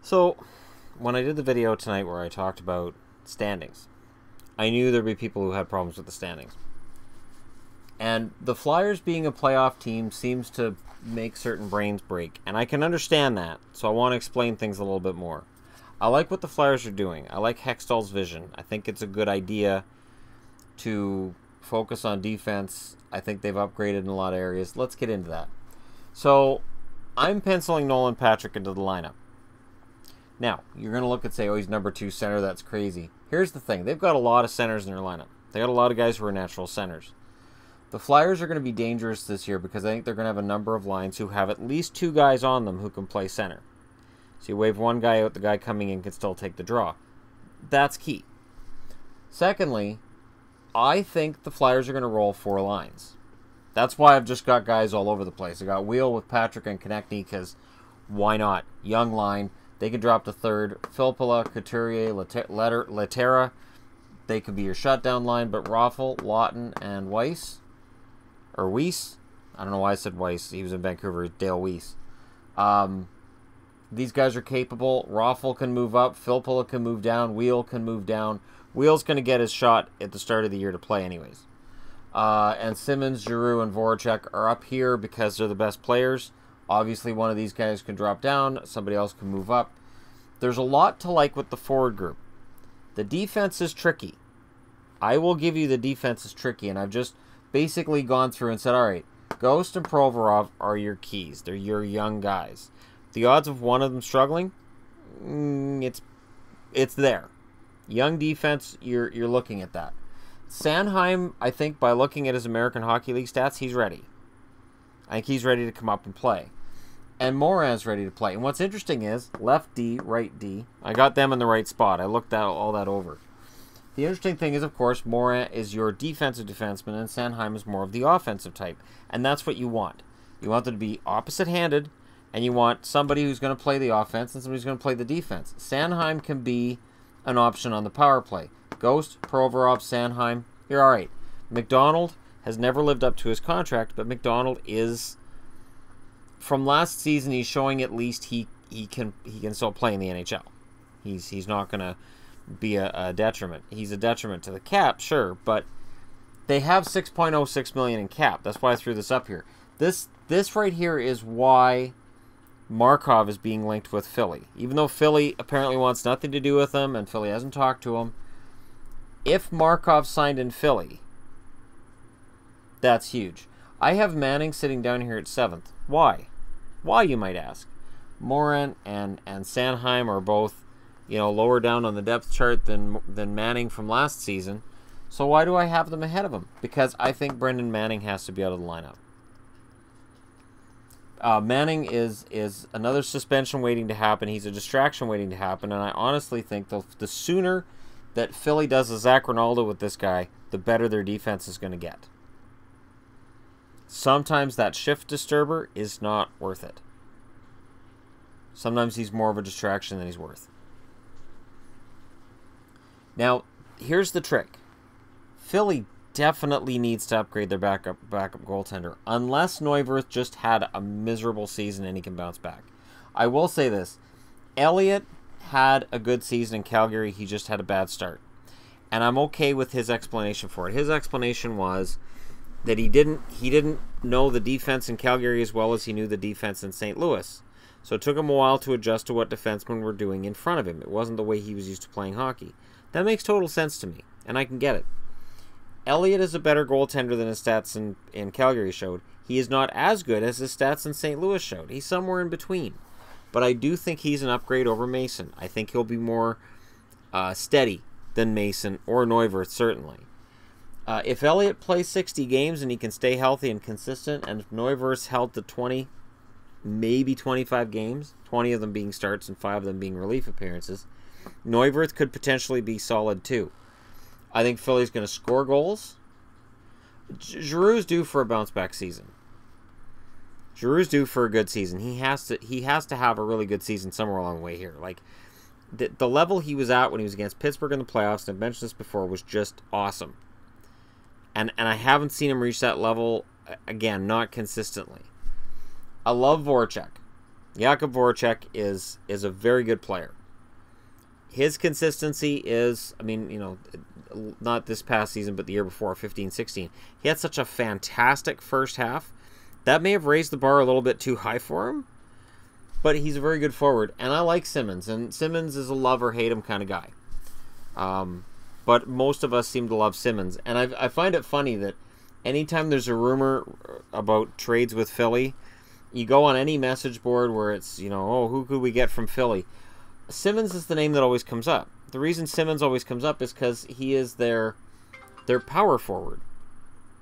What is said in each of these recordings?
So, when I did the video tonight where I talked about standings, I knew there'd be people who had problems with the standings. And the Flyers being a playoff team seems to make certain brains break. And I can understand that, so I want to explain things a little bit more. I like what the Flyers are doing. I like Hextall's vision. I think it's a good idea to focus on defense. I think they've upgraded in a lot of areas. Let's get into that. So, I'm penciling Nolan Patrick into the lineup. Now, you're going to look and say, oh, he's number 2 center. That's crazy. Here's the thing. They've got a lot of centers in their lineup. They got a lot of guys who are natural centers. The Flyers are going to be dangerous this year because I think they're going to have a number of lines who have at least 2 guys on them who can play center. So you wave one guy out, the guy coming in can still take the draw. That's key. Secondly, I think the Flyers are going to roll 4 lines. That's why I've just got guys all over the place. I got Wheel with Patrick and Konechny because why not? Young line. They can drop to third. Filppula, Couturier, Lehtera. They could be your shutdown line, but Raffl, Lawton, and Weiss. Or Weiss. I don't know why I said Weiss. He was in Vancouver. Dale Weiss. These guys are capable. Raffl can move up. Filppula can move down. Wheel can move down. Wheel's going to get his shot at the start of the year to play anyways. And Simmons, Giroux, and Voracek are up here because they're the best players. Obviously, one of these guys can drop down. Somebody else can move up. There's a lot to like with the forward group. The defense is tricky. I will give you the defense is tricky, and I've just basically gone through and said, all right, Ghost and Provorov are your keys. They're your young guys. The odds of one of them struggling, it's there. Young defense, you're looking at that. Sanheim, I think by looking at his American Hockey League stats, he's ready. I think he's ready to come up and play. And Morin's ready to play. And what's interesting is, left D, right D, I got them in the right spot. I looked all that over. The interesting thing is, of course, Morin is your defensive defenseman, and Sanheim is more of the offensive type. And that's what you want. You want them to be opposite-handed, and you want somebody who's going to play the offense and somebody who's going to play the defense. Sanheim can be an option on the power play. Ghost, Provorov, Sanheim, you're all right. McDonald has never lived up to his contract, but McDonald is, from last season, he's showing at least he can still play in the NHL. He's not going to be a detriment. He's a detriment to the cap, sure, but they have $6.06 million in cap. That's why I threw this up here. This right here is why Markov is being linked with Philly. Even though Philly apparently wants nothing to do with him and Philly hasn't talked to him, if Markov signed in Philly, that's huge. I have Manning sitting down here at 7th. Why? Why, you might ask? Morin and Sanheim are both, lower down on the depth chart than Manning from last season. So why do I have them ahead of him? Because I think Brendan Manning has to be out of the lineup. Manning is another suspension waiting to happen. He's a distraction waiting to happen. And I honestly think the sooner that Philly does a Zach Ronaldo with this guy, the better their defense is going to get. Sometimes that shift disturber is not worth it. Sometimes he's more of a distraction than he's worth. Now, here's the trick. Philly definitely needs to upgrade their backup goaltender, unless Neuwirth just had a miserable season and he can bounce back. I will say this. Elliott had a good season in Calgary. He just had a bad start. And I'm okay with his explanation for it. His explanation was that he didn't know the defense in Calgary as well as he knew the defense in St. Louis. So it took him a while to adjust to what defensemen were doing in front of him. It wasn't the way he was used to playing hockey. That makes total sense to me, and I can get it. Elliott is a better goaltender than his stats in Calgary showed. He is not as good as his stats in St. Louis showed. He's somewhere in between. But I do think he's an upgrade over Mason. I think he'll be more steady than Mason or Neuwirth, certainly. If Elliott plays 60 games and he can stay healthy and consistent, and if Neuwirth's held to 20, maybe 25 games, 20 of them being starts and 5 of them being relief appearances, Neuwirth could potentially be solid too. I think Philly's going to score goals. Giroux's due for a bounce-back season. Giroux's due for a good season. He has to have a really good season somewhere along the way here. Like, the level he was at when he was against Pittsburgh in the playoffs, and I've mentioned this before, was just awesome. And I haven't seen him reach that level, again, not consistently. I love Voracek. Jakub Voracek is a very good player. His consistency is, I mean, you know, not this past season, but the year before, 15-16. He had such a fantastic first half. That may have raised the bar a little bit too high for him, but he's a very good forward. And I like Simmons, and Simmons is a love or hate him kind of guy. But most of us seem to love Simmons. And I find it funny that anytime there's a rumor about trades with Philly, you go on any message board where it's, you know, oh, who could we get from Philly? Simmons is the name that always comes up. The reason Simmons always comes up is because he is their power forward.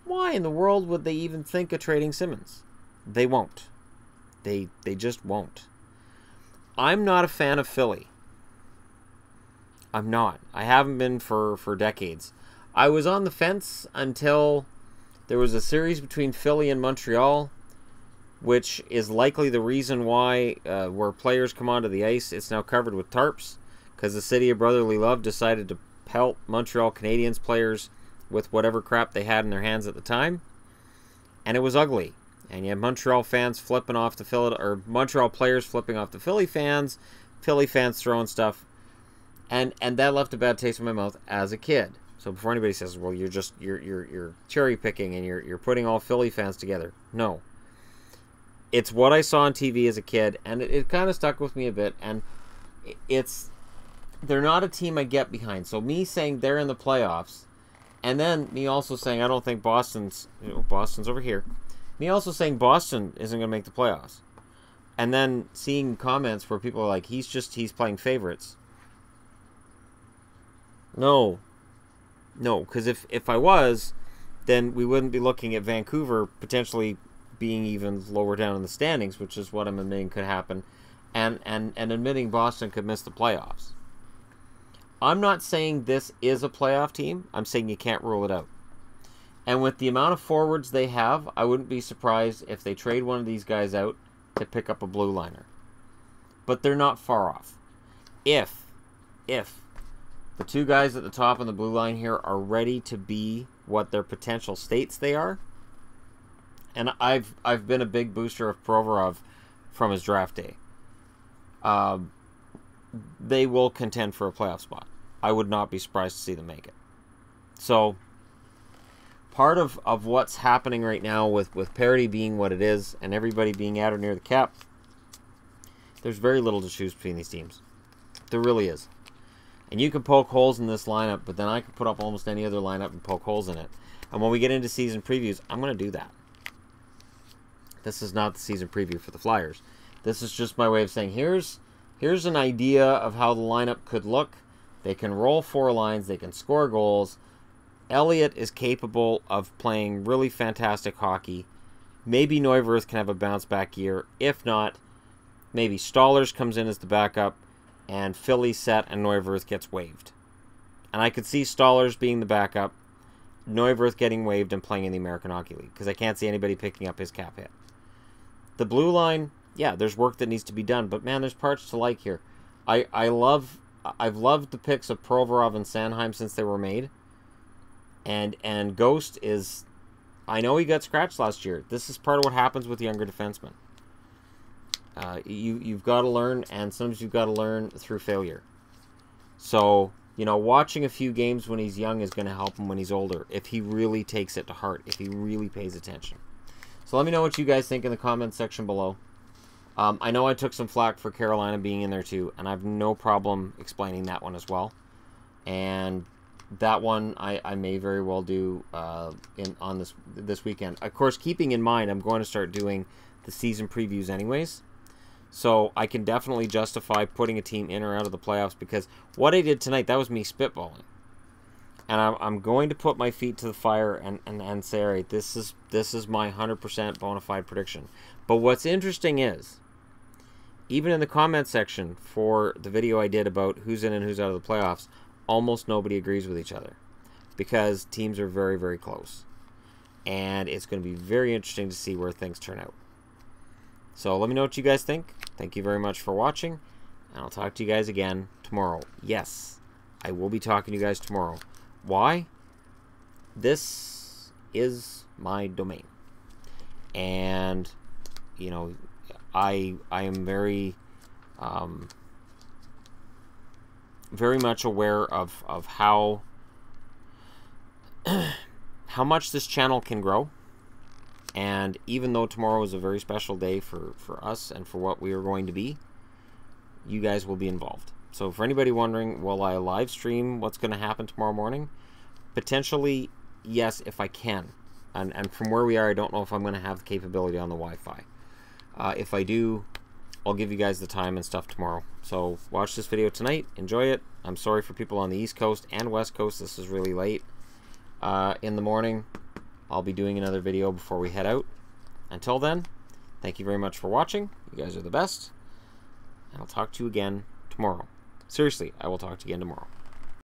Why in the world would they even think of trading Simmons? They won't. They just won't. I'm not a fan of Philly. I'm not. I haven't been for decades. I was on the fence until there was a series between Philly and Montreal, which is likely the reason why where players come onto the ice, it's now covered with tarps, because the City of Brotherly Love decided to pelt Montreal Canadiens players with whatever crap they had in their hands at the time, and it was ugly. And you had Montreal fans flipping off the Philly, or Montreal players flipping off the Philly fans throwing stuff, and that left a bad taste in my mouth as a kid. So before anybody says, well, you're cherry picking and you're putting all Philly fans together, no. It's what I saw on TV as a kid, and it kind of stuck with me a bit. And they're not a team I get behind. So me saying they're in the playoffs, and then me also saying I don't think Boston's over here. Me also saying Boston isn't going to make the playoffs, and then seeing comments where people are like, he's playing favorites. No, because if I was, then we wouldn't be looking at Vancouver potentially being even lower down in the standings, which is what I'm admitting could happen, and admitting Boston could miss the playoffs. I'm not saying this is a playoff team. I'm saying you can't rule it out. And with the amount of forwards they have, I wouldn't be surprised if they trade one of these guys out to pick up a blue liner. But they're not far off. If the two guys at the top on the blue line here are ready to be what their potential states they are, and I've been a big booster of Provorov from his draft day, they will contend for a playoff spot. I would not be surprised to see them make it. So part of what's happening right now with parity being what it is and everybody being at or near the cap, there's very little to choose between these teams. There really is. And you can poke holes in this lineup, but then I can put up almost any other lineup and poke holes in it. And when we get into season previews, I'm going to do that. This is not the season preview for the Flyers. This is just my way of saying, here's an idea of how the lineup could look. They can roll four lines. They can score goals. Elliott is capable of playing really fantastic hockey. Maybe Neuwirth can have a bounce-back year. If not, maybe Stolarz comes in as the backup, and Philly's set and Neuwirth gets waived. And I could see Stolarz being the backup, Neuwirth getting waived and playing in the American Hockey League, because I can't see anybody picking up his cap hit. The blue line, yeah, there's work that needs to be done, but man, there's parts to like here. I've loved the picks of Provorov and Sanheim since they were made. And Ghost is, I know he got scratched last year. This is part of what happens with younger defensemen. You've got to learn, and sometimes you've got to learn through failure. So, you know, watching a few games when he's young is going to help him when he's older, if he really takes it to heart, if he really pays attention. So let me know what you guys think in the comments section below. I know I took some flack for Carolina being in there too, and I have no problem explaining that one as well. And that one I may very well do on this weekend. Of course, keeping in mind I'm going to start doing the season previews anyways. So I can definitely justify putting a team in or out of the playoffs, because what I did tonight, that was me spitballing. And I'm going to put my feet to the fire and say, all right, this is my 100% bona fide prediction. But what's interesting is, even in the comment section for the video I did about who's in and who's out of the playoffs, almost nobody agrees with each other, because teams are very, very close. And it's going to be very interesting to see where things turn out. So let me know what you guys think. Thank you very much for watching, and I'll talk to you guys again tomorrow. Yes, I will be talking to you guys tomorrow. Why? This is my domain. And, you know, I am very very much aware of how how much this channel can grow. And even though tomorrow is a very special day for us and for what we are going to be, you guys will be involved. So for anybody wondering, will I live stream what's going to happen tomorrow morning? Potentially, yes, if I can. And from where we are, I don't know if I'm going to have the capability on the Wi-Fi. If I do, I'll give you guys the time and stuff tomorrow. So watch this video tonight. Enjoy it. I'm sorry for people on the East Coast and West Coast. This is really late. In the morning, I'll be doing another video before we head out. Until then, thank you very much for watching. You guys are the best. And I'll talk to you again tomorrow. Seriously, I will talk to you again tomorrow.